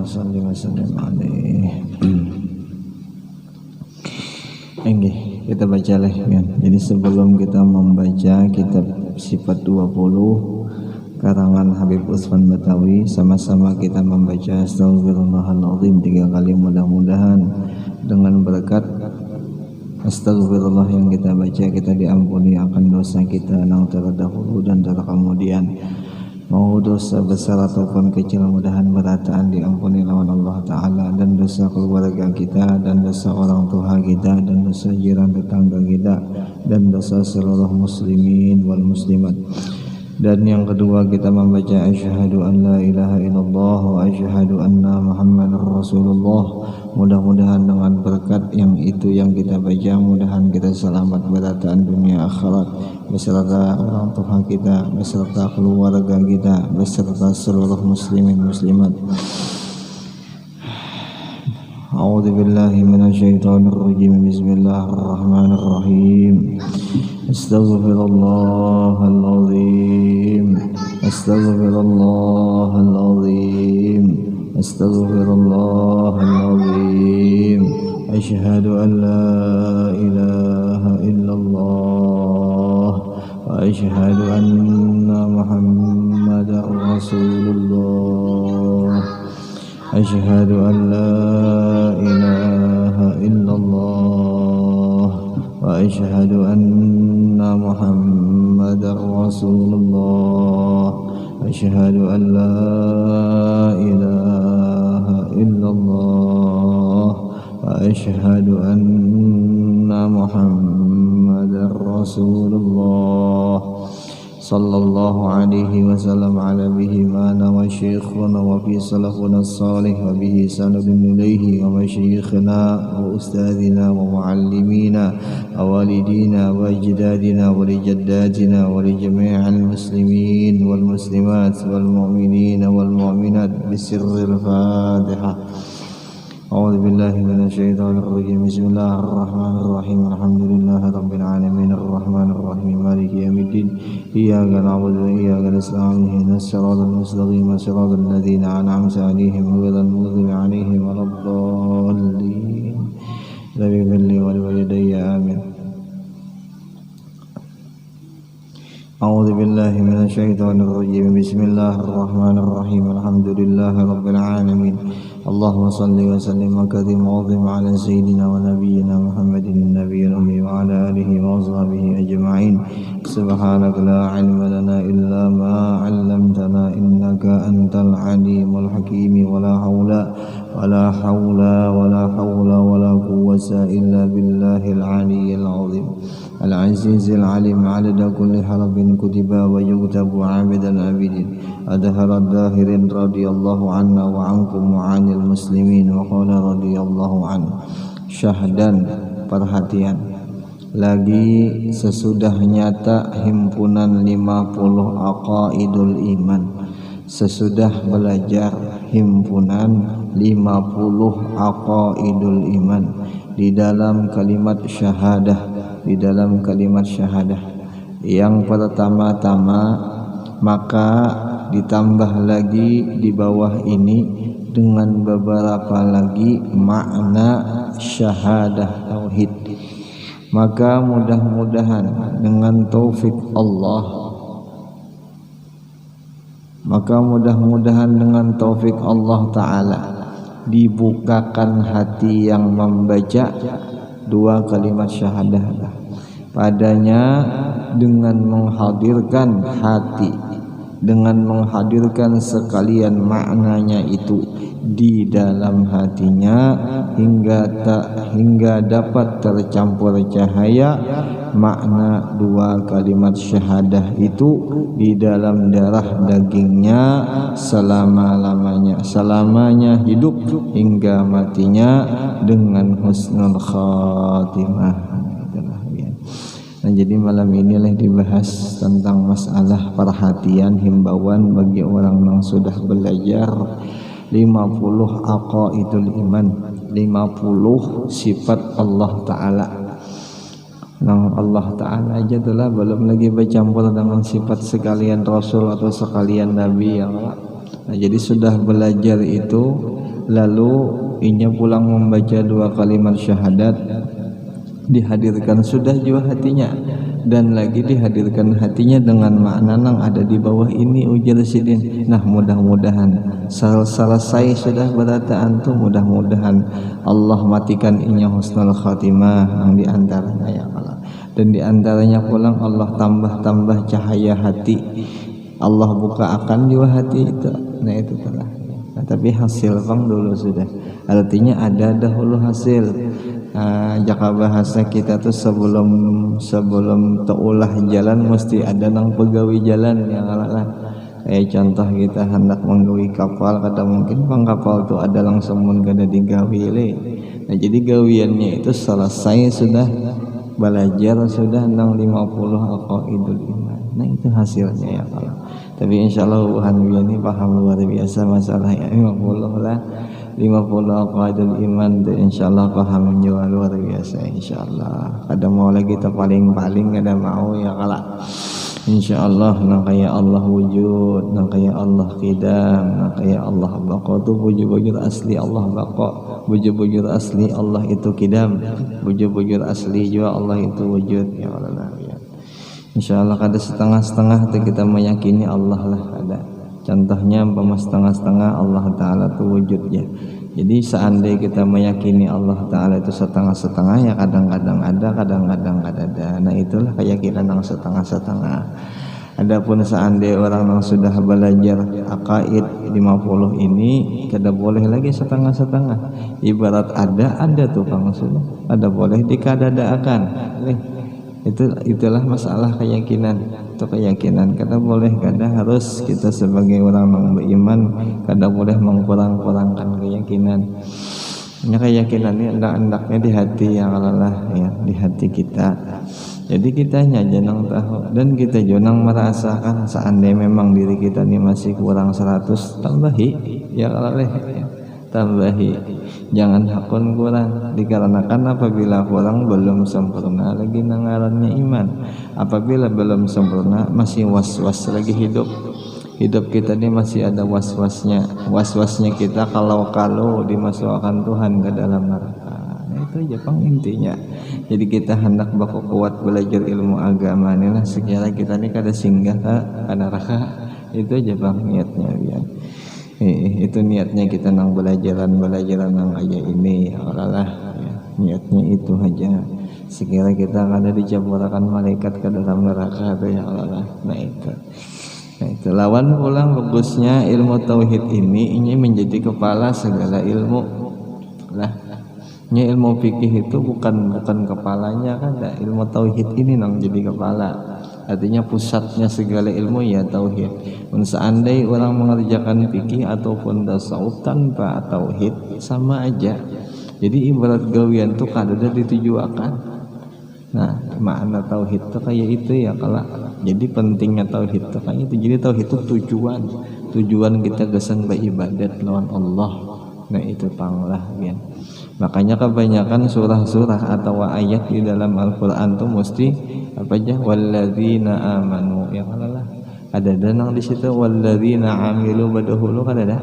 salli wa sallim alaihi. Enggih, kita baca lah ya. Jadi sebelum kita membaca kitab Sifat 20 karangan Habib Utsman Batawi, sama-sama kita membaca Astaghfirullahaladzim 3 kali. Mudah-mudahan dengan berkat Astagfirullah yang kita baca, kita diampuni akan dosa kita yang terdahulu dan terkemudian. Mau dosa besar ataupun kecil, mudahan berataan diampuni lawan Allah Ta'ala. Dan dosa keluarga kita, dan dosa orang tua kita, dan dosa jiran tetangga kita, dan dosa seluruh muslimin wal muslimat. Dan yang kedua kita membaca asyhadu an la ilaha illallah wa asyhadu anna muhammadar rasulullah. Mudah-mudahan dengan berkat yang itu yang kita baca, mudahan kita selamat berataan dunia akhirat beserta orang tua kita, beserta keluarga kita, beserta seluruh muslimin muslimat. A'udzu billahi minasyaitonir rajim. Bismillahirrahmanirrahim. Astaghfirullahaladzim, astaghfirullahaladzim, astaghfirullahaladzim. Asyhadu an la ilaha illallah wa asyhadu anna muhammadar rasulullah. Asyhadu an la ilaha illallah wa asyhadu anna muhammadar rasulullah. Asyhadu an la ilaha illallah wa asyhadu anna muhammadar rasulullah. Sallallahu alaihi wasallam ala bihi ma'ana wa syekhuna wa fi salafuna salih wa bihi sanadun ilaihi wa masyikhina wa ustadina wa muallimina wa walidina wa ajdadina wa lijaddadina wa li jami'al muslimin wal muslimat wal mu'minina wal mu'minat bisirril Fatihah. A'udzu billahi minasy syaithanir rajim. Bismillahirrahmanirrahim. Alhamdulillahi rabbil alamin arrahmanir rahim maliki yaumiddin. Iyyaka na'budu wa iyyaka nasta'in. Ihdinas siratal mustaqim siratal ladzina an'amta 'alaihim ghairil maghdubi 'alaihim waladdallin. Rabbi ighfirli wa liwalidayya amin. A'udzu billahi minasy syaithanir rajim. Bismillahirrahmanirrahim. Alhamdulillahi rabbil alamin. Allahumma salli wa sallim wa karim wa azim ala sayyidina wa nabiyyina Muhammadin nabiyil ummi wa ala alihi wa ashabihi ajma'in. Subhanaka la ilma lana illa ma 'allamtana innaka antal alimul hakim. Wa la hawla wa la hawla wa la hawla wa la quwwata illa billahil aliyyil azim. العزيز العليم عدد كل حرف كتب ويكتب عابد العابدين أدهر الداهرين رضي الله عنا وعنكم وعن المسلمين وقال رضي الله عنه. Syahdan, perhatian lagi sesudah nyata himpunan 50 aqaidul iman, sesudah belajar himpunan 50 aqaidul iman di dalam kalimat syahadah, di dalam kalimat syahadah yang pertama-tama, maka ditambah lagi di bawah ini dengan beberapa lagi makna syahadah tauhid. Maka mudah-mudahan dengan taufik Allah, maka mudah-mudahan dengan taufik Allah Ta'ala dibukakan hati yang membaca 2 kalimat syahadah padanya dengan menghadirkan hati, dengan menghadirkan sekalian maknanya itu di dalam hatinya hingga dapat tercampur cahaya makna 2 kalimat syahadah itu di dalam darah dagingnya selamanya hidup hingga matinya dengan husnul khatimah. Nah, jadi malam inilah dibahas tentang masalah perhatian, himbauan bagi orang yang sudah belajar 50 aqaidul iman, 50 sifat Allah Ta'ala. Nah, Allah Ta'ala aja telah belum lagi bercampur dengan sifat sekalian Rasul atau sekalian Nabi ya Allah. Nah, jadi sudah belajar itu lalu inya pulang membaca 2 kalimat syahadat, dihadirkan sudah jiwa hatinya, dan lagi dihadirkan hatinya dengan makna nang ada di bawah ini ujar sidin. Nah, mudah-mudahan selesai sudah berataan tuh, mudah-mudahan Allah matikan inya husnul khatimah yang diantaranya ya Allah. Dan diantaranya pulang Allah tambah cahaya hati, Allah buka akan jiwa hati itu. Nah itu telah. Nah, tapi hasil bang dulu sudah, artinya ada dahulu hasil. Jaka bahasa kita tuh sebelum teulah jalan mesti ada nang pegawai jalan yang lah. Kayak contoh kita hendak menggawi kapal, kata mungkin bang kapal tuh ada langsung kada digawi le. Nah jadi gawiannya itu selesai sudah, belajar sudah nang 50 aqaidul iman. Nah itu hasilnya ya kalau. Tapi insyaallah ini paham luar biasa masalah ya 50 lah. 50 aqaidul iman itu insyaallah paham juga luar biasa insyaallah. Kada mau lagi kita paling-paling kada mau ya kalau insyaallah nang kaya Allah wujud, nang kaya Allah qidam, nang kaya Allah baqa tu bujur-bujur asli Allah baqa, bujur-bujur asli Allah itu qidam, bujur-bujur asli juga Allah itu wujud ya Allah ya. Insyaallah kada setengah-setengah kita meyakini Allah lah ada. Contohnya umpama setengah-setengah Allah Ta'ala itu wujudnya. Jadi seandainya kita meyakini Allah Ta'ala itu setengah-setengah ya kadang-kadang ada, kadang-kadang kada ada. Nah itulah keyakinan yang setengah-setengah. Adapun seandainya orang yang sudah belajar aqaid 50 ini kada boleh lagi setengah-setengah. Ibarat ada tuh Kang sudah. Ada boleh dikadadaakan. Itulah masalah keyakinan. Itu keyakinan kada boleh, kada harus kita sebagai orang yang beriman kada boleh mengkurang-kurangkan keyakinan. Ini keyakinan ini hendak-hendaknya di hati yang lelah ya, di hati kita. Jadi kita jangan tahu dan kita jangan merasakan seandainya memang diri kita ini masih kurang 100, tambahi ya lelah ya. Tambahi, jangan hakun kurang, dikarenakan apabila kurang belum sempurna lagi nangarannya iman. Apabila belum sempurna masih was-was lagi hidup kita ini masih ada was-wasnya kita kalau dimasukkan Tuhan ke dalam neraka. Nah itu aja pang intinya. Jadi kita hendak baku kuat belajar ilmu agama ini lah sekiranya kita ini kada singgah ke neraka. Itu aja bang niatnya ya. Itu niatnya kita nang belajaran nang aja ini Allah ya, niatnya itu aja. Sekiranya kita kada dicampurkan malaikat ke dalam neraka ya Allah. Nah itu lawan pulang bagusnya ilmu tauhid ini menjadi kepala segala ilmu lah. Ilmu fikih itu bukan kepalanya kan, ilmu tauhid ini nang jadi kepala. Artinya pusatnya segala ilmu ya tauhid. Seandainya orang mengerjakan fikih ataupun tasawuf tanpa tauhid sama aja. Jadi ibarat gawian tuh kada ditujuakan. Nah, makna tauhid tuh kayak itu ya kalau. Jadi pentingnya tauhid tuh kayak itu. Jadi tauhid itu tujuan kita gesan beribadat lawan Allah. Nah itu panglah ya. Makanya kebanyakan surah-surah atau ayat di dalam Al-Qur'an tuh mesti apa aja walladzina amanu ya Allah. Ada danang di situ walladzina amilu badahulu kada ada.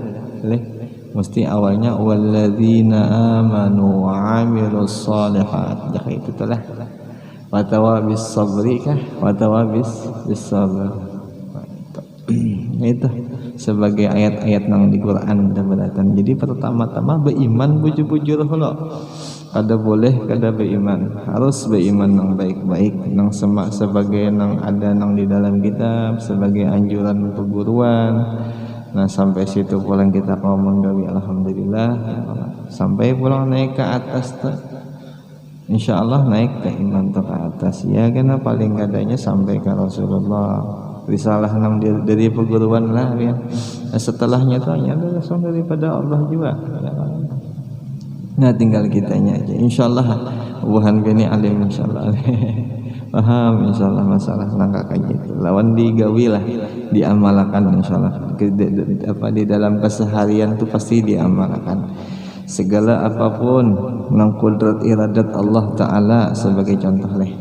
Mesti awalnya walladzina amanu wa amilus shalihat. Jadi itu telah wa tawabis sabri kah wa tawabis sabr. Itu sebagai ayat-ayat nang di Quran beratan. Jadi pertama-tama beriman bujur-bujur holo. Kada boleh kada beriman, harus beriman nang baik-baik nang sebagai nang ada nang di dalam kitab sebagai anjuran perguruan. Nah sampai situ pulang kita ngomong gawi alhamdulillah sampai pulang naik ke atas tuh. Insyaallah naik ke iman tuh ke atas ya karena paling kadanya sampai ke Rasulullah. Risalah nang dari perguruan lah ya. Setelahnya tuh hanya langsung daripada Allah juga. Nah tinggal kitanya aja. Insyaallah Wuhan bini alim insyaallah. Paham insyaallah masalah langkah kayak gitu. Lawan digawi lah, diamalkan insyaallah. Di dalam keseharian tuh pasti diamalkan. Segala apapun nang kudrat iradat Allah Ta'ala sebagai contoh leh.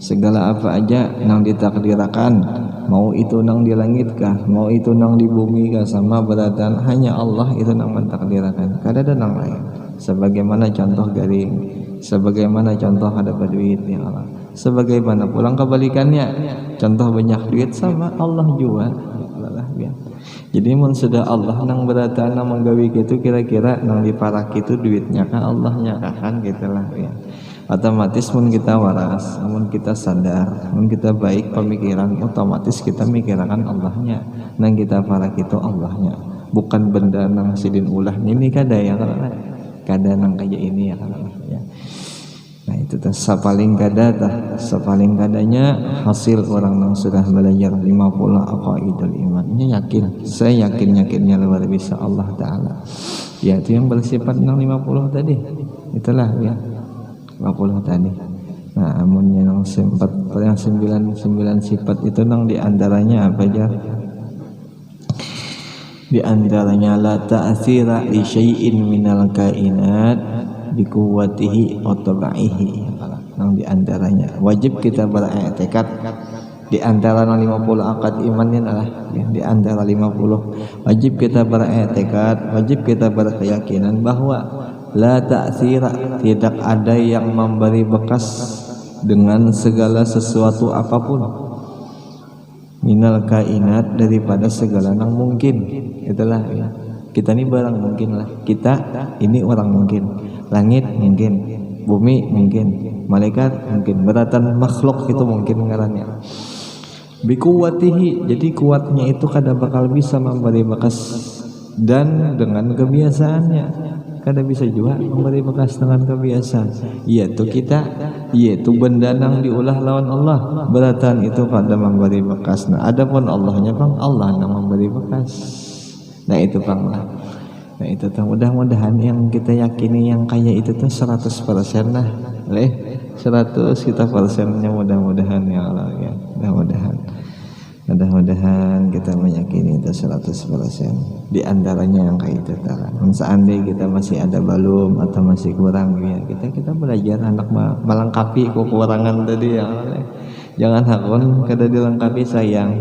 Segala apa aja nang ditakdirkan mau itu nang di langit kah, mau itu nang di bumi kah, sama beratan hanya Allah itu nang mentakdirkan, kada ada nang lain. Sebagaimana contoh garing, sebagaimana contoh ada duit ya Allah, sebagaimana pulang kebalikannya, contoh banyak duit sama Allah juga ya. Jadi mun sudah Allah nang beratan nang menggawi gitu, kira-kira nang diparak itu duitnya kah Allahnya kah, kan gitulah ya. Otomatis mun kita waras, mun kita sadar, mun kita baik pemikiran, otomatis kita mikirkan Allahnya. Nang kita parak itu Allahnya, bukan benda nang sidin ulah ini kada ya, kada nang kayak ini ya, ya. Nah itu teh sapaling kada tah, sapaling kadanya hasil orang yang sudah belajar 50 aqaidul iman. Ini yakin, saya yakinnya luar biasa Allah Ta'ala. Ya itu yang bersifat 50 tadi, itulah ya 50 tadi. Nah amunnya yang sempat yang 99 sifat itu nang diantaranya apa aja? Diantaranya la ta'athira li syai'in minal kainat bikuwatihi otoba'ihi. Nang diantaranya wajib kita beriktikad di antara 50 akad imannya adalah di antara 50 wajib kita beriktikad, wajib kita berkeyakinan bahwa la ta'thira, tidak ada yang memberi bekas dengan segala sesuatu apapun, minal kainat, daripada segala yang mungkin. Itulah ya. Kita ini barang mungkin lah, kita ini orang mungkin, langit mungkin, bumi mungkin, malaikat mungkin, beratan makhluk itu mungkin ngarannya. Bikuwatihi, jadi kuatnya itu kada bakal bisa memberi bekas, dan dengan kebiasaannya kada bisa juga memberi bekas dengan kebiasaan, yaitu kita, yaitu benda nang diulah lawan Allah, beratan itu kada memberi bekas. Nah adapun Allahnya bang, Allah nang memberi bekas. Nah itu bang lah. Nah itu tuh mudah-mudahan yang kita yakini yang kayak itu tuh 100% lah, 100 kita persennya mudah-mudahan ya Allah ya, mudah-mudahan kita meyakini itu 100%. Di antaranya yang kayak itu tara. Seandainya kita masih ada belum atau masih kurang ya, kita belajar anak melengkapi kekurangan tadi ya. Jangan hakun kada dilengkapi sayang.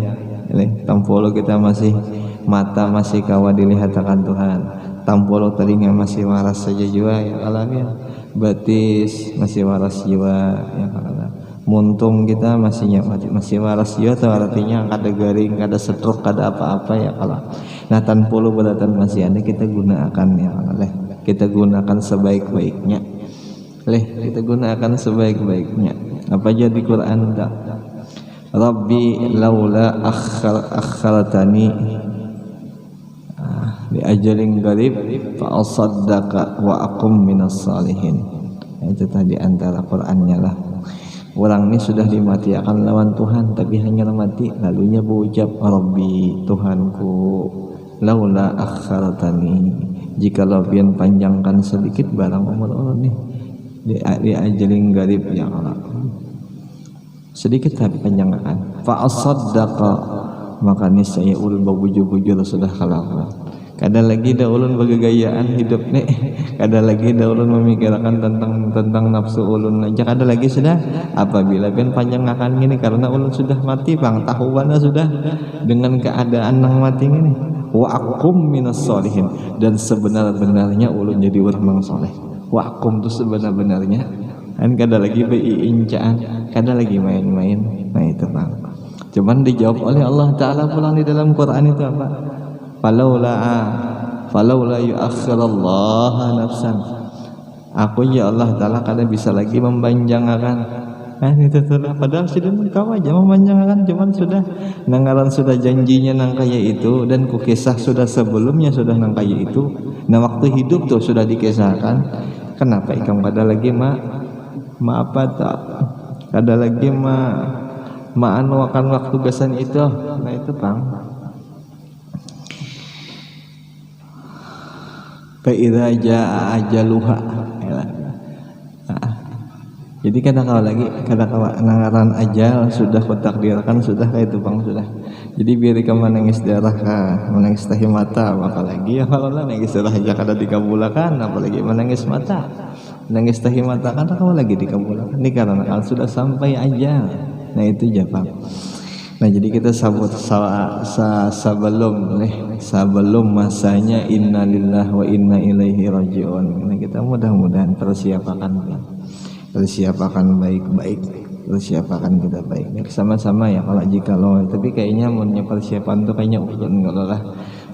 Tampolo kita masih mata masih kawa dilihat akan Tuhan. Tampolo telinga masih waras saja jiwa ya Allah ya. Batis masih waras jiwa ya Allah. Muntung kita masih waras jiwa, atau artinya kada garing, kada stroke, kada apa-apa ya Allah. Nah tanpolo beratan masih ada, kita gunakan ya Allah. Kita gunakan sebaik-baiknya. Kita gunakan sebaik-baiknya. Apa aja di Quran tak? Rabbi laula akhartani li ajalin qarib fa asaddaqa wa aqum minas salihin. Itu tadi antara Qur'annya lah. Orang ini sudah dimati akan lawan Tuhan, tapi hanya mati lalunya berucap Rabbi, Tuhanku, laula akhartani, jikalau pian panjangkan sedikit barang umur orang nih di ajalin qarib ya Allah, sedikit tapi panjangkan, fa asaddaqa, maka niscaya ulun babujur-bujur sudah kalah. Kada lagi dah ulun bergayaan hidup nih, kada lagi dah ulun memikirkan tentang nafsu ulun aja, kada lagi sudah. Apabila pian panjang akan gini karena ulun sudah mati bang, tahuana sudah dengan keadaan nang mati ini. Wa aqum minas solihin, dan sebenar-benarnya ulun jadi orang soleh. Wa aqum itu sebenar-benarnya, kan kada lagi beincaan, kada lagi main-main. Nah itu bang. Cuman dijawab oleh Allah Ta'ala pulang di dalam Quran itu apa? Falaula yu'akhirallaha nafsan. Aku ya Allah Ta'ala kada bisa lagi mempanjangkan. Itu sudah, padahal sudah kau aja memanjangkan, cuman sudah nangaran sudah janjinya nang kaya itu, dan kukisah sudah sebelumnya sudah nang kaya itu. Nah waktu hidup tuh sudah dikisahkan. Kenapa ikam kada lagi apa tak? Kada lagi akan waktu besan itu. Nah itu bang. Fa'idha ja'a ajaluha. Jadi kadang-kadang lagi, kadang-kadang nangaran ajal sudah kutakdirkan, sudah kayak itu bang, sudah. Jadi biar kamu menangis darah kah, menangis tahi mata, apalagi ya kalau nangis darah aja kada dikabulakan, apalagi menangis mata, menangis tahi mata kan kamu lagi dikabulakan. Ini karena kan sudah sampai ajal. Nah itu aja bang. Nah jadi kita sebelum masanya inna lillahi wa inna ilaihi rajiun. Nah kita mudah-mudahan persiapakan baik-baik, persiapakan kita baik sama-sama ya kalau jikalau. Tapi kayaknya mohonnya persiapan tuh kayaknya kalau lah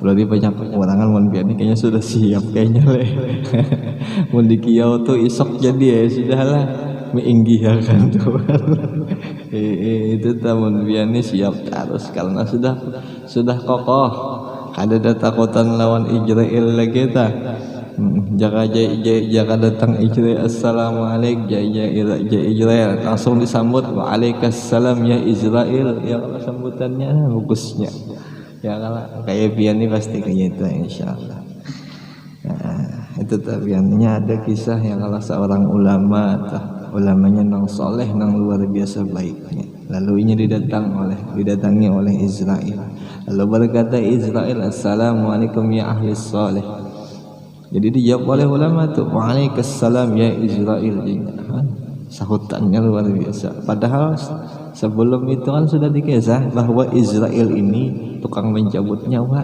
berarti banyak kekurangan mohon biar ini kayaknya sudah siap kayaknya leh. Mau di kiau tuh isok jadi ya sudahlah meninggikan Tuhan. Itu tamun biani siap terus karena sudah kokoh. Ada takutan lawan Israel lagi ta. Jaka datang Israel, assalamualaikum Israel, langsung disambut waalaikumsalam ya Israel. Ya kalau sambutannya bagusnya. Ya kalau kayak biani pasti kayak itu insyaallah. Nah, itu tabiannya ada kisah yang kalau seorang ulamanya nang soleh nang luar biasa baiknya, lalu ini didatangi oleh Israel, lalu berkata Israel, assalamualaikum ya ahli soleh. Jadi dijawab oleh ulama tuh waalaikumsalam ya Israel. Sahutannya luar biasa, padahal sebelum itu kan sudah dikisah bahwa Israel ini tukang mencabut nyawa,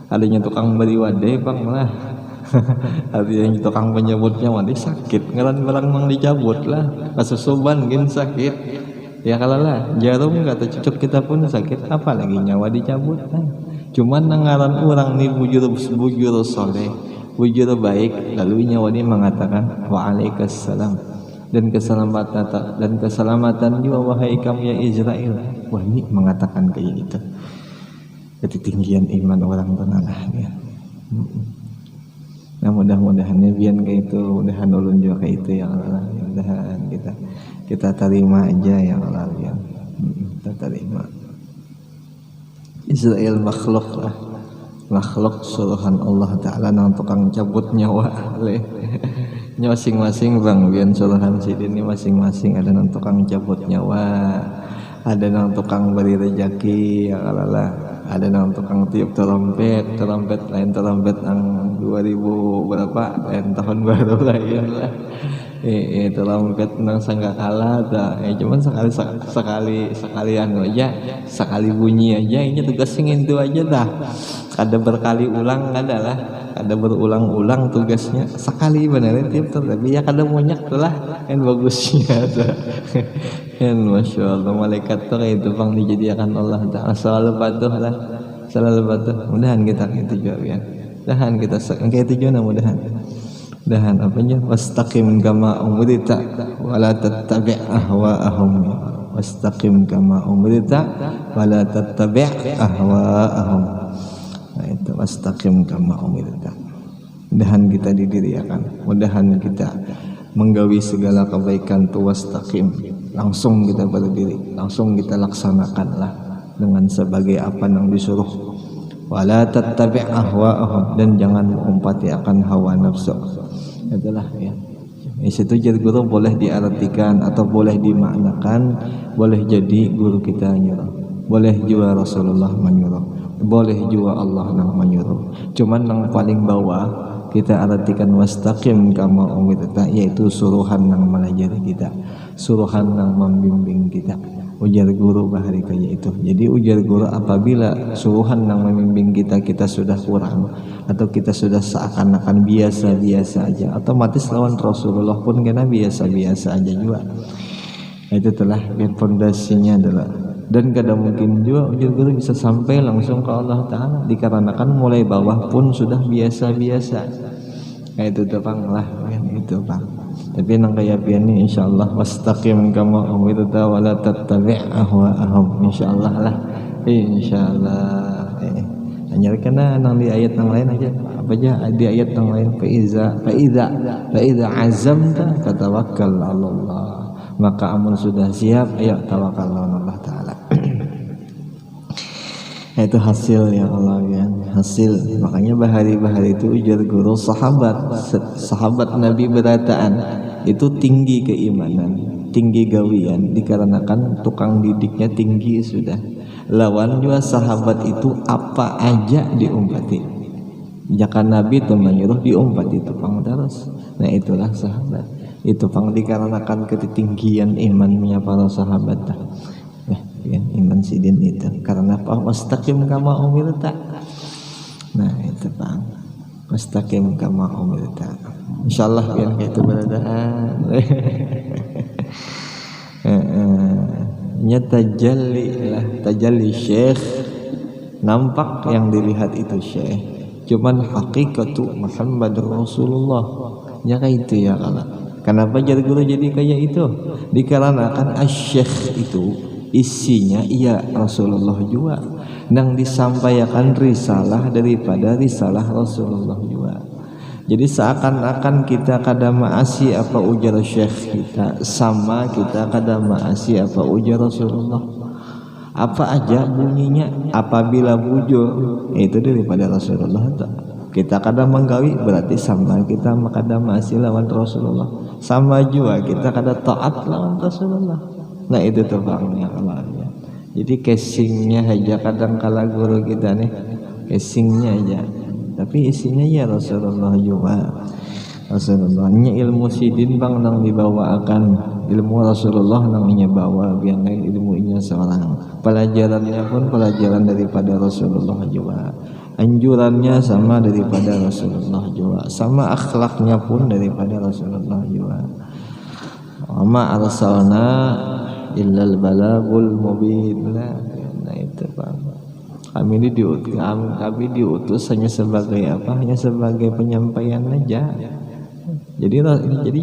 adanya tukang beri wadai bang lah. Artinya tukang penyebutnya mandi sakit ngaran barang mang dicabut lah kasusuban gin sakit ya kalau lah jarum kata cucuk kita pun sakit apalagi nyawa dicabut kan. Cuman nangaran orang nih bujur soleh bujur baik lalu nyawa ini mengatakan waalaikumsalam dan keselamatan juga wahai kamu ya Israel. Wah ini mengatakan kayak gitu ketinggian iman orang tenalah ya. Nah mudah-mudahan biar kayak itu, mudahan ulun juga kayak itu ya Allah, mudahan kita terima aja ya Allah ya, kita terima. Israel makhluk suruhan Allah Taala nang tukang cabut nyawa leh. Masing-masing bang biar suruhan sidin ini masing-masing ada nang tukang cabut nyawa, ada nang tukang beri rejeki ya Allah. Ada nang tukang tiup trompet lain trompet yang 2000 berapa lain tahun baru lain lah. Trompet nang sanggakala dah. Cuman sekali anu aja, sekali bunyi aja. Ini tugas ingin itu aja dah. Ada berkali ulang ada berulang-ulang tugasnya sekali beneran tiup tapi ya kada banyak lah kan bagusnya dah. Kan masya Allah malaikat tuh kayak itu bang dijadikan Allah Ta'ala selalu patuh. Mudahan kita itu juga ya. Mudahan kita kayak itu juga mudahan apanya wastaqim kama umrita wala tattabi' ahwa'ahum. Wastaqim kama umrita wala tattabi' ahwa'ahum. Nah itu wastaqim kama umrita. Mudahan kita didiriakan, mudahan kita menggawi segala kebaikan tu wastaqim, langsung kita berdiri, langsung kita laksanakanlah dengan sebagai apa yang disuruh. Wala tattabi' ahwa'ahum, dan jangan mengumpati akan hawa nafsu. Itulah ya. Di situ jadi guru boleh diartikan atau boleh dimaknakan, boleh jadi guru kita nyuruh, boleh juga Rasulullah menyuruh, boleh juga Allah yang menyuruh. Cuman yang paling bawah kita artikan wastaqim kama umirta, yaitu suruhan yang melajari kita, suruhan yang membimbing kita. Ujar guru bahari kayak itu. Jadi ujar guru apabila suruhan yang membimbing kita sudah kurang atau kita sudah seakan-akan biasa-biasa aja, otomatis lawan Rasulullah pun kena biasa-biasa aja juga. Itu telah fondasinya adalah, dan kadang mungkin juga ujar guru bisa sampai langsung ke Allah Ta'ala dikarenakan mulai bawah pun sudah biasa-biasa. Itu tuh bang lah, itu bang. Tapi nang kayak piani insyaallah wastaqim kama umirta wala tattabi' ahwa'ahum insyaallah lah. Insyaallah. Hanya kena nang di ayat yang lain aja. Apa aja di ayat yang lain fa iza azamta fatawakkal 'ala Allah. Maka amun sudah siap ayo tawakal Allah Ta'ala. Itu hasil ya Allah ya, hasil. Makanya bahari-bahari itu ujar guru sahabat Nabi berataan itu tinggi keimanan, tinggi gawian dikarenakan tukang didiknya tinggi sudah. Lawan juga sahabat itu apa aja diumpati. Jika Nabi itu menyuruh diumpati itu pang terus. Nah itulah sahabat. Itu pang dikarenakan ketinggian imannya para sahabat. ya, iman sidin itu karena apa? Wastaqim kama umirta. Nah itu Bang, wastaqim kama umirta. Insyaallah biar itu beradaan. Nya tajalli lah, tajalli syekh, nampak yang dilihat itu syekh, cuman hakikatu Muhammadur Rasulullah nya kayak itu ya Allah. Kenapa jadi guru jadi kayak itu? Dikarenakan asyekh itu isinya iya Rasulullah juga, nang disampaikan risalah daripada risalah Rasulullah juga. Jadi seakan-akan kita kada maasi apa ujar syekh kita, sama kita kada maasi apa ujar Rasulullah. Apa aja bunyinya apabila bujur itu daripada Rasulullah. Kita kada menggawi berarti sama kita kada maasi lawan Rasulullah. Sama juga kita kada taat lawan Rasulullah. Nah itu tuh Bang ya Allah ya. Jadi casingnya aja kadang kala guru kita nih, casingnya aja. Tapi isinya ya Rasulullah juga. Rasulullahnya ilmu sidin Bang nang dibawa akan ilmu Rasulullah namanya bawa biar lain ilmunya seorang. Pelajarannya pun pelajaran daripada Rasulullah juga. Anjurannya sama daripada Rasulullah juga. Sama akhlaknya pun daripada Rasulullah juga. Wa arsalna illal balagul mubin. Nah itu Bang. Kami diutus hanya sebagai apa? Hanya sebagai penyampaian aja. Jadi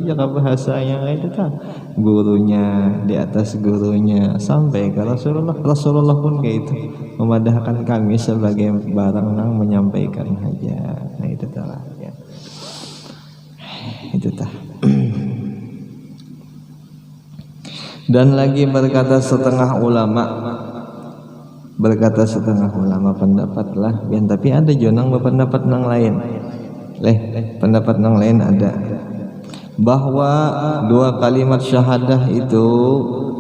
jaga bahasa yang itu kan gurunya di atas gurunya sampai ke Rasulullah. Rasulullah pun kayak itu memadahkan kami sebagai barang yang menyampaikan aja. Nah itu telah ya. Itu tah. Dan lagi berkata setengah ulama pendapat lah biar, tapi ada jonang berpendapat nang lain pendapat nang lain ada bahwa dua kalimat syahadah itu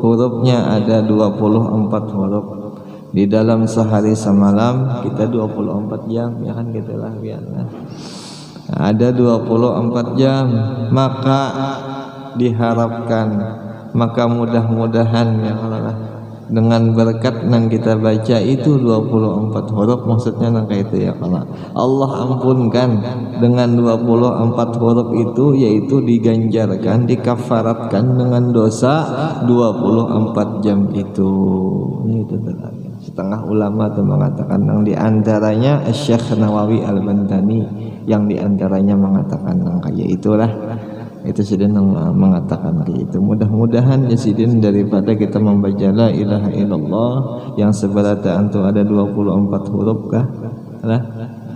hurufnya ada 24 huruf di dalam sehari semalam kita 24 jam ya kan gitulah biarlah ada 24 jam maka diharapkan maka mudah-mudahan ya Allah dengan berkat yang kita baca itu 24 huruf maksudnya nang kayak itu ya Allah ampunkan dengan 24 huruf itu yaitu diganjarkan dikafaratkan dengan dosa 24 jam itu. Ini itu setengah ulama itu mengatakan yang diantaranya Syekh Nawawi Al-Bantani yang diantaranya mengatakan yang kayak itulah. Itu sidin mengatakan itu. Mudah-mudahan ya sidin daripada kita membaca la ilaha illallah yang seberata antu ada 24 huruf kah? Lah,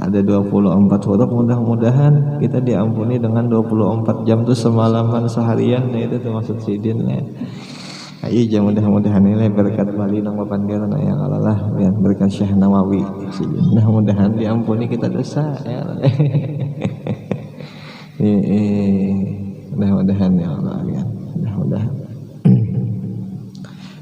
ada 24 huruf, mudah-mudahan kita diampuni dengan 24 jam tuh semalaman seharian. Nah itu tuh maksud sidin ya. Ayo jangan mudah-mudahan ini berkat wali nang papandiran ya Allah ya berkat Syekh Nawawi sidin. Mudah-mudahan diampuni kita dosa ya. Mudah-mudahan ya Allah ya. Mudah-mudahan.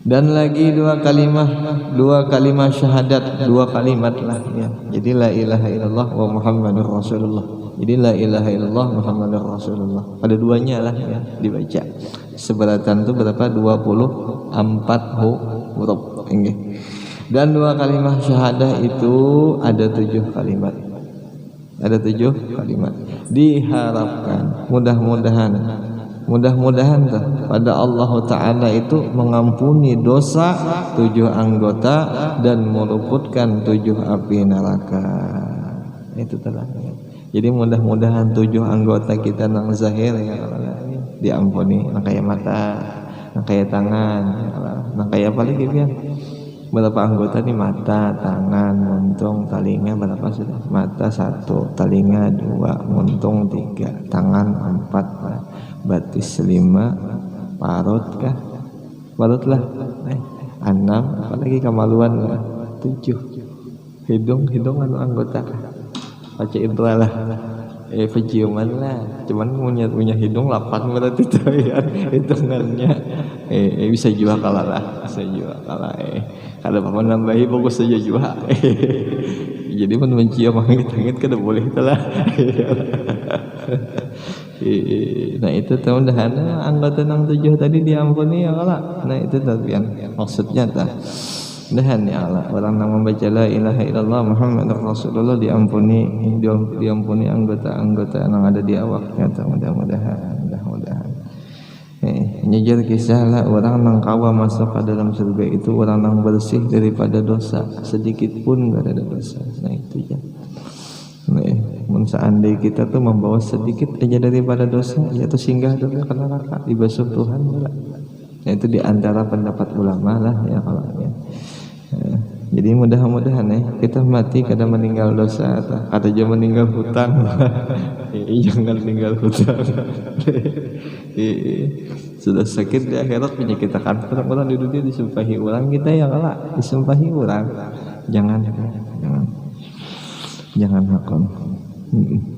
Dan lagi dua kalimat syahadat, dua kalimat lah ya. Jadi la ilaha illallah wa Muhammadur Rasulullah. Jadi la ilaha illallah Muhammadur Rasulullah. Ada duanya lah ya dibaca. Seberatan itu berapa? 24 huruf. Dan dua kalimat syahadah itu ada 7 kalimat. Ada 7 kalimat. Diharapkan mudah-mudahan pada Allah Ta'ala itu mengampuni dosa 7 anggota dan meluputkan 7 api neraka. Itu telah. Jadi mudah-mudahan 7 anggota kita nang zahir ya Allah diampuni, nang kayak mata, nang kayak tangan, nang kayak apa lagi ya? Berapa anggota nih? Mata, tangan, muntung, telinga berapa sudah? Mata 1, telinga 2, muntung 3, tangan 4, batis 5, parut kah? Parut lah 6, apalagi kemaluan 7, hidung anu anggota kah? Baca indra lah penciuman lah, cuman punya hidung 8 berarti itu ya hitungannya bisa juga kalah lah, bisa juga kalah kalau apa nambahi bagus saja juga jadi pun mencium angin-angin kada boleh telah Nah itu mudahan anggota nang 7 tadi diampuni ya Allah. Nah itu tadi maksudnya tah. Mudahan ya Allah orang yang membaca la ilaha illallah Muhammadur Rasulullah diampuni anggota-anggota yang ada di awaknya. Mudah-mudahan. Nyejar kisah lah orang yang kawa masuk ke dalam surga itu orang yang bersih daripada dosa sedikit pun gak ada dosa. Nah itu ya. Seandainya kita tuh membawa sedikit aja daripada dosa, yaitu singgah dulu ke neraka dibasuh Tuhan. Nah itu diantara pendapat ulama lah ya kalau ya. Jadi mudah-mudahan kita mati kada meninggal dosa atau aja meninggal hutang. Jangan meninggal hutang. Sudah sakit di akhirat penyakit akan orang di dunia disumpahi orang kita ya kalah disumpahi orang. Jangan hakon.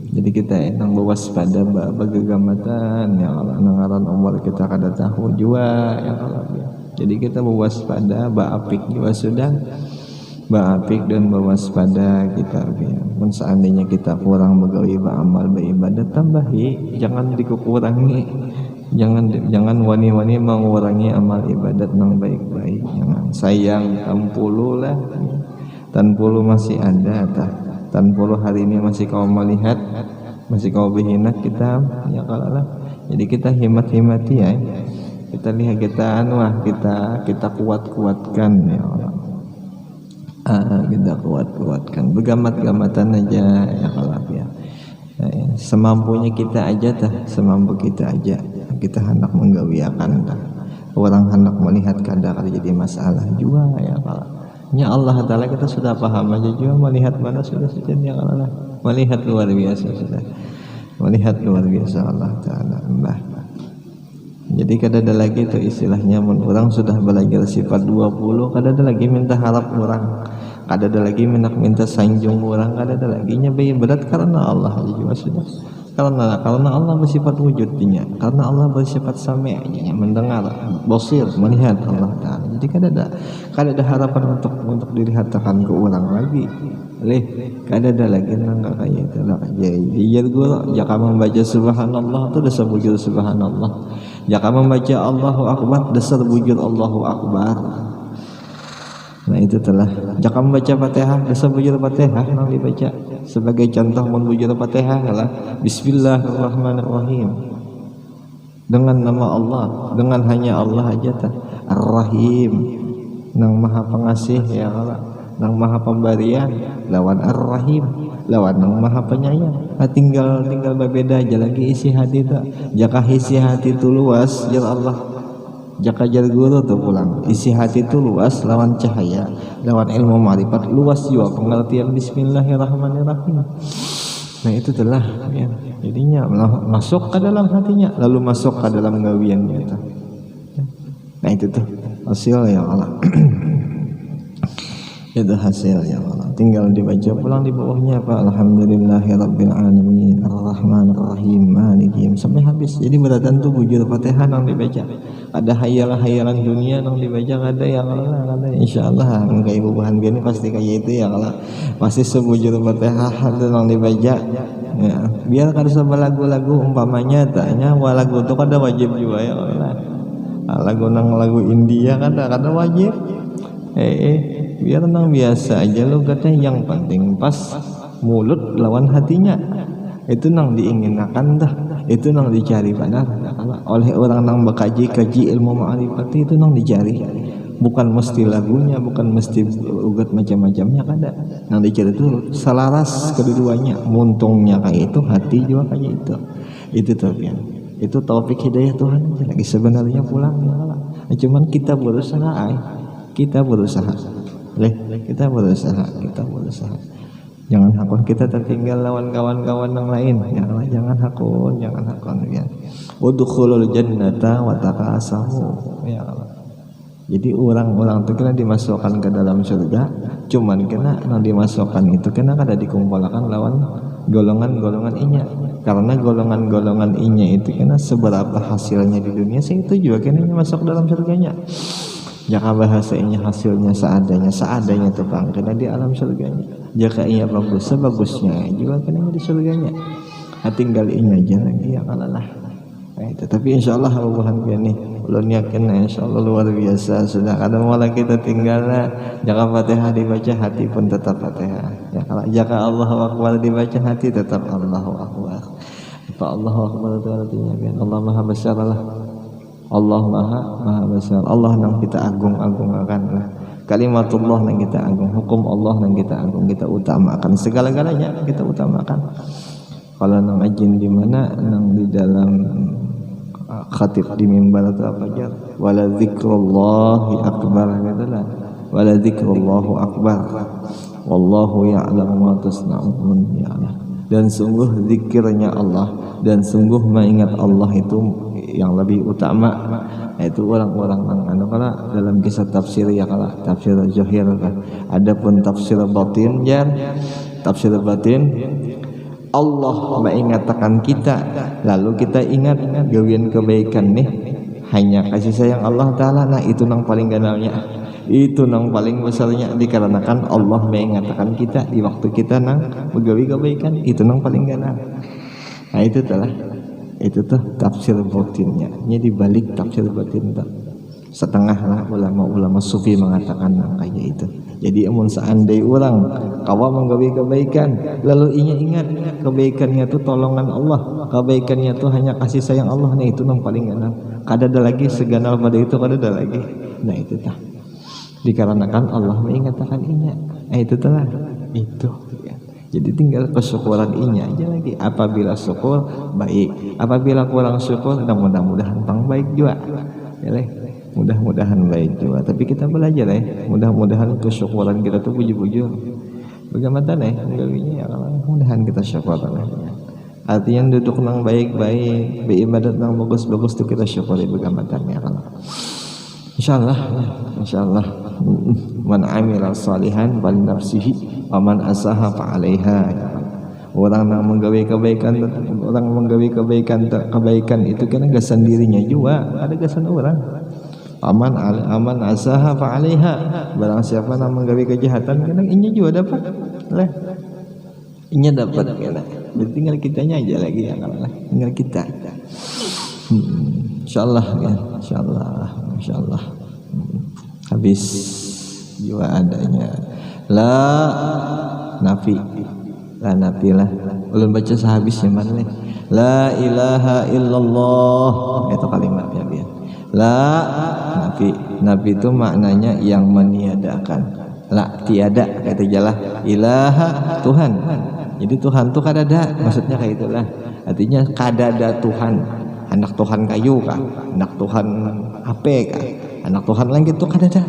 Jadi kita nang waspada bagagamatan ya Allah nangaran umur kita kada tahu jua ya Allah ya. Jadi kita waspada apik jua sudah apik dan waspada kita ya. Mun seandainya kita kurang begawi amal beribadah tambahi, jangan dikurangi. Jangan wani-wani mengurangi amal ibadat nang baik-baik. Jangan sayang tampulu lah. Tanpulu masih ada tah. Tanpulu hari ini masih kau melihat, masih kau berhina kita ya kalau lah. Jadi kita himati ya. Kita lihat kita kuat-kuatkan ya Allah. Kita kuat-kuatkan begamat-gamatan aja ya kalau ya. Semampunya kita aja semampu kita aja. Kita hendak menggawiakan orang hendak melihat kadang jadi masalah juga ya kalau. Ya Allah Ta'ala kita sudah paham aja juga melihat mana sudah ya Allah. Melihat luar biasa sudah. Melihat luar biasa Allah Ta'ala. Jadi kada ada lagi itu istilahnya orang sudah belajar sifat 20 kada ada lagi minta harap orang. Kada ada lagi minta sanjung orang, kada ada lagi nyabai berat karena Allah juga sudah. Karena Allah bersifat wujudnya, karena Allah bersifat sami', mendengar, basir, melihat Allah Ta'ala. Jadi kada ada harapan untuk dilihatkan ke orang lagi. Kada ada lagi nang kayak itu lah. Jadi guru jika membaca subhanallah itu dasar bujur subhanallah. Jika membaca Allahu Akbar dasar bujur Allahu Akbar. Nah itu telah jika membaca Fatihah dasar bujur Fatihah nang dibaca. Sebagai contoh membujur Fatihah adalah Bismillahirrahmanirrahim. Dengan nama Allah, dengan hanya Allah aja Ar-Rahim, nang Maha Pengasih ya Allah, nang Maha Pemberian, lawan Ar-Rahim, lawan nang Maha Penyayang. Tinggal berbeda aja lagi isi hati tak. Jaka isi hati itu luas, ya Allah. Jaka jar guru tuh pulang isi hati itu luas lawan cahaya lawan ilmu ma'rifat luas juga pengertian Bismillahirrahmanirrahim. Nah itu telah ya. Jadinya masuk ke dalam hatinya lalu masuk ke dalam gawiannya. Nah itu tuh hasil ya Allah. Itu hasil ya Allah. Tinggal dibaca pulang di bawahnya apa Alhamdulillahirabbil alamin arrahmanirrahim maliki sampai habis. Jadi beratan tuh bujur Fatihah yang dibaca. Ada hayalan dunia yang dibaca ada ya Allah ada insyaallah enggak ibu bahan gini pasti kayak itu ya Allah. Pasti sebujur Fatihah ada yang dibaca. Ya, biar kada sama lagu-lagu umpamanya tanya lagu itu kada wajib juga ya Allah. Lagu India kada wajib. Biar nang biasa aja lo katanya yang penting pas mulut lawan hatinya itu nang diinginkan itu nang dicari benar oleh orang nang kaji ilmu ma'rifat itu nang dicari bukan mesti lagunya bukan mesti ugat macam-macamnya kada nang dicari itu selaras keduanya muntungnya kayak itu hati juga kayak itu tuh ya itu taufik hidayah Tuhan lagi sebenarnya pulang ya Allah. Cuman kita berusaha kita berusaha jangan hakun kita tertinggal lawan kawan-kawan yang lain jangan hakun ya udkhulul jannata wa taqasamu ya Allah. Jadi orang-orang itu kena dimasukkan ke dalam surga cuman kena yang dimasukkan itu kena kada dikumpulkan lawan golongan-golongan inya karena golongan-golongan inya itu kena seberapa hasilnya di dunia itu juga kena masuk dalam surganya. Jika bahasanya hasilnya seadanya tukang kena di alam surganya. Jika ia bagus sebagusnya juga kena di surganya. tinggal ini aja lagi ya kalah. Tapi insyaallah hubungan nih ulun yakin insyaallah luar biasa. Sudah kadang malah kita tinggal jaka Fatihah dibaca hati pun tetap Fatihah ya, kalau jaka Allahu Akbar dibaca hati tetap Allahu Akbar. Apa Allahu Akbar itu artinya kan Allah Maha Besar lah, Allah Maha Besar, Allah nang kita agung-agungkan lah, kalimatullah nang kita agung, hukum Allah nang kita agung, kita utamakan segala-galanya, kita utamakan. Kalau nang ajin di mana nang di dalam khatib di mimbar atau apa aja, wala dzikrullahi akbar katalah, wala dzikrullahu akbar wallahu ya'lamu ma tasna'un ya Allah. Dan sungguh zikirnya Allah dan sungguh mengingat Allah itu yang lebih utama, yaitu orang-orang yang kalau dalam kisah tafsir ya kalau tafsir zahir kan, adapun tafsir batin ya, tafsir batin Allah mengingatkan kita, lalu kita ingat gawian kebaikan nih hanya kasih sayang Allah Ta'ala. Nah itu nang paling ganalnya, itu nang paling besarnya, dikarenakan Allah mengingatkan kita di waktu kita nang begawi kebaikan, itu nang paling ganal. Nah itu telah, itu tuh tafsir batinnya. Ini dibalik tafsir batin tuh setengah lah ulama-ulama sufi mengatakan nang kayak itu. Jadi amun seandai orang kawa menggawi kebaikan lalu ingat kebaikannya itu tolongan Allah, kebaikannya itu hanya kasih sayang Allah, nah itu nang paling ganal. Kada ada lagi seganal pada itu, kada ada lagi. Nah itu tah dikarenakan Allah mengingatkan inya. Nah itu telah itu ya. Jadi tinggal kesyukuran inya aja lagi. Apabila syukur baik, apabila kurang syukur mudah-mudahan pang baik juga ya leh. Mudah-mudahan baik juga, tapi kita belajar mudah-mudahan kesyukuran kita tuh bujur-bujur bagaimana gawinya ya, mudah-mudahan kita syukur artinya duduk nang baik-baik, beribadat nang bagus-bagus tuh kita syukuri bagaimana ya kalau insyaallah man amila salihan fali nafsihi wa man asaha fa 'alaiha ya. Orang yang menggawe kebaikan, orang menggawe kebaikan itu kan gak sendirinya juga, ada gasan orang. Aman asaha fa 'alaiha, barang siapa yang menggawe kejahatan kan inya juga dapat lah, inya dapat kan. Jadi tinggal kitanya aja lagi ya kalau lah, tinggal kita. Insyaallah ya, insyaallah. Habis jiwa adanya la nafi lah. Ulun baca sehabisnya mana la ilaha illallah, itu kalimatnya biar. La nafi itu maknanya yang meniadakan. La tiada kata jalah, ilaha Tuhan. Jadi Tuhan tuh kada ada, maksudnya kayak itulah. Artinya kada ada Tuhan. Anak Tuhan kayu kah? Anak Tuhan apa kah? Anak Tuhan langit itu kada ada.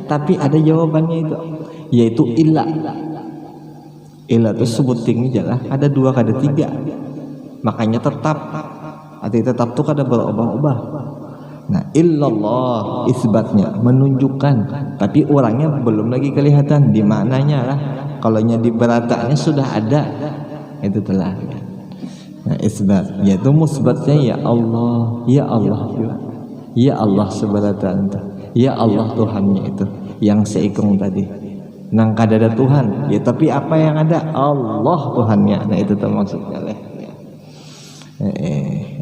Tapi ada jawabannya itu, yaitu ilah. Ilah itu sebut tinggi jalah. Ada dua, kada tiga. Makanya tetap. Arti tetap tuh kada berubah-ubah. Nah, illallah isbatnya menunjukkan, tapi orangnya belum lagi kelihatan. Di maknanya lah, kalau nya di beratanya sudah ada, itu telah. Nah, isbat, yaitu musbatnya ya Allah juga. Ya Allah seberatan, ya Allah Tuhannya itu, yang seikung tadi. Nang kada ada Tuhan, ya tapi apa yang ada? Allah Tuhannya. Nah itu termaksudnya lah.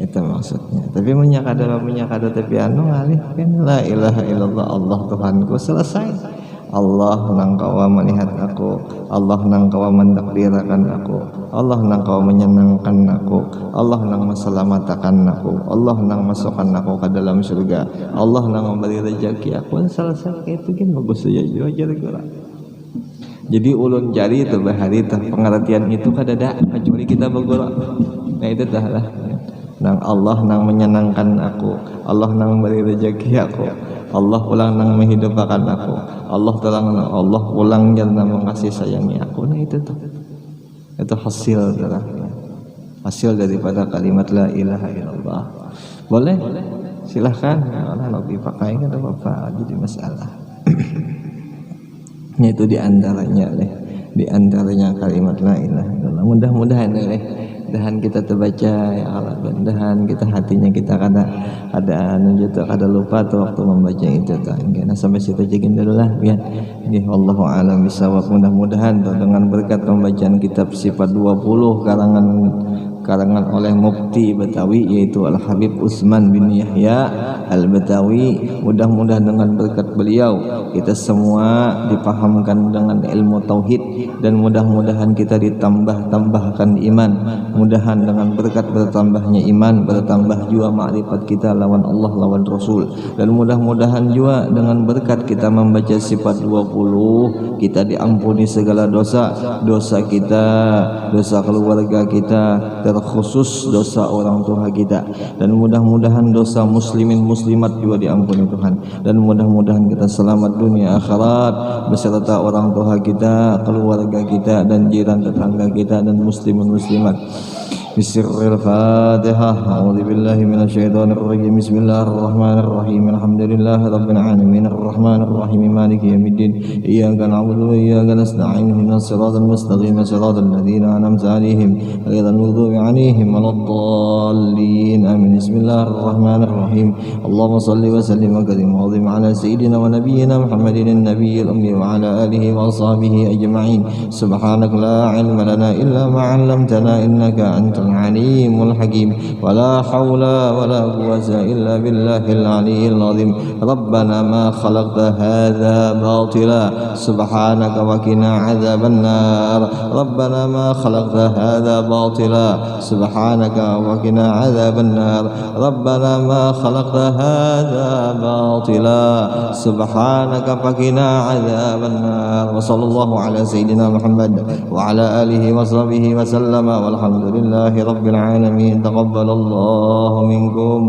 Itu maksudnya. Tapi menyakada tapi anu alih kan la ilaha illallah Allah Tuhanku, selesai. Allah nang kawa melihat aku, Allah nang kawa mentakdirkan aku, Allah nang kawa menyenangkan aku, Allah nang meselamatakan aku, Allah nang masukkan aku ke dalam surga, Allah nang memberi rezeki aku, selesai. Kayak itu kan bagus saja juga. Jadi ulun jari itu bahari pengertian itu kada ada kecuali kita bergerak. Nah itu dah lah. Nang Allah nang menyenangkan aku, Allah nang memberi rezeki aku, Allah ulang nang menghidupkan aku, Allah ulang nang mengasihi sayangi aku. Nah itu tuh. Itu hasil daripada kalimat la ilaha illallah. Boleh? Silahkan. Allah lebih pakai kan apa jadi masalah. Itu diantaranya kalimat la ilaha illallah. Mudah-mudahan mudah-mudahan kita terbaca ya Allah, mudah-mudahan kita hatinya kita kada lupa tuh waktu membaca itu tuh. Karena sampai situ jegin dulu lah ya. Ini wallahu a'lam bishawab. Mudah-mudahan tuh dengan berkat pembacaan kitab sifat 20 karangan karangan oleh Mufti Betawi yaitu Al-Habib Utsman bin Yahya Al-Betawi. Mudah-mudahan dengan berkat beliau kita semua dipahamkan dengan ilmu tauhid, dan mudah-mudahan kita ditambahkan iman. Mudahan dengan berkat bertambahnya iman, bertambah juga makrifat kita lawan Allah lawan Rasul, dan mudah-mudahan juga dengan berkat kita membaca sifat 20 kita diampuni segala dosa kita, dosa keluarga kita, terkhusus dosa orang tua kita, dan mudah-mudahan dosa muslimin muslimat juga diampuni Tuhan, dan mudah-mudahan kita selamat dunia akhirat beserta orang tua kita, keluarga kita, dan jiran tetangga kita, dan muslimin muslimat. Bismillahir Fatihah. A'udzu billahi minasyaitonir rajim. Bismillahirrahmanirrahim. Alhamdulillahi rabbil alamin arrahmanir rahim maliki yaumiddin. Iyyaka na'budu wa iyyaka nasta'in. Ihdinas siratal mustaqim siratal ladzina an'amta 'alaihim ghairil maghdubi 'alaihim waladdallin. Amin. Bismillahirrahmanirrahim. Allahumma shalli wa sallim wa karim wa 'azim 'ala sayyidina wa nabiyyina Muhammadin an-nabiyil ummi wa 'ala alihi wa ashabihi ajma'in. Subhanaka la 'ilma lana illa ma 'allamtana innaka antal alimul hakim. Wala hawla wala quwwata illa billahil aliyyil azim. Rabbana ma khalaqta hadza batila subhanaka wa qina adzaban nar. Rabbana ma khalaqta hadza batila subhanaka wa qina adzaban nar. Rabbana ma khalaqta hadza batila subhanaka wa qina adzaban nar. Wa sallallahu ala sayyidina Muhammad wa ala alihi wa sahbihi wa sallama walhamdulillah Rabbil alamin. Taqabbalallahu minkum.